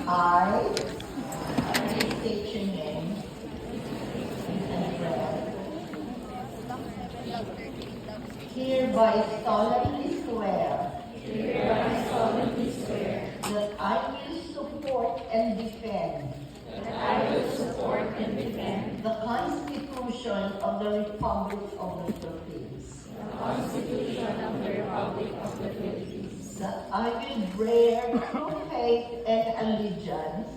I state your name and read. Hereby solemnly swear that I will support and defend the Constitution of the Republic of the Philippines. That I will bear true faith and allegiance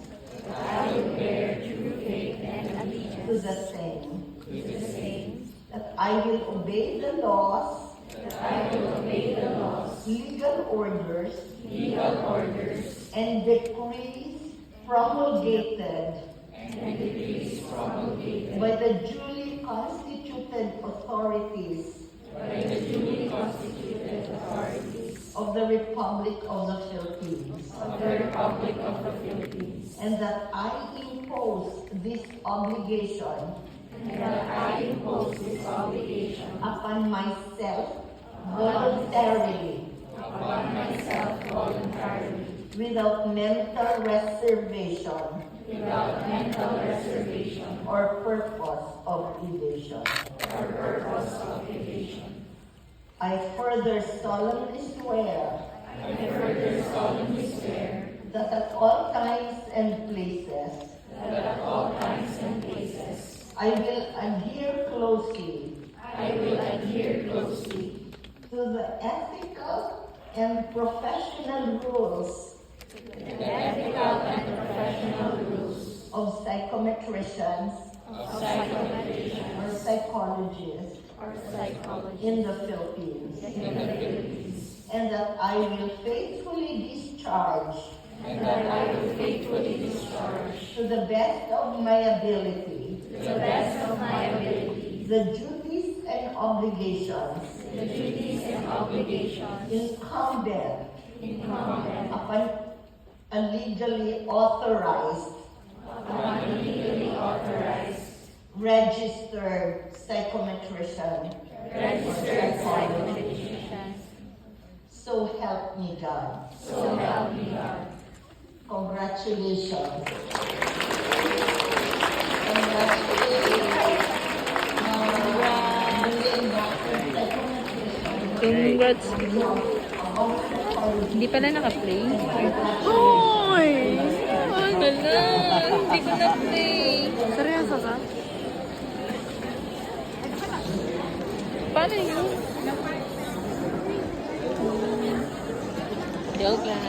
to the same. That I will obey the laws, legal orders, and decrees promulgated by the duly constituted authorities of the Republic of the Philippines. And that I impose this obligation upon myself voluntarily, without mental reservation or purpose of evasion. I further solemnly swear that at all times and places I will adhere closely to the ethical and professional rules of psychometricians or psychologists in the Philippines, and that I will faithfully discharge to the best of my ability the duties and obligations incumbent upon a legally authorized registered psychometrician. So help me God. Congratulations. Congrats. Hindi pala naka-play. Hoy! Ano na? Hindi ko na-play. Seryoso ka? Paano yun? Joke lang.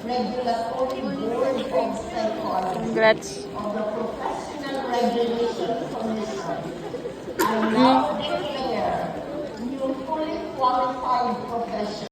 Regulatory Board of Psychology Congrats. of the Professional Regulation Commission. I now declare you fully qualified professional.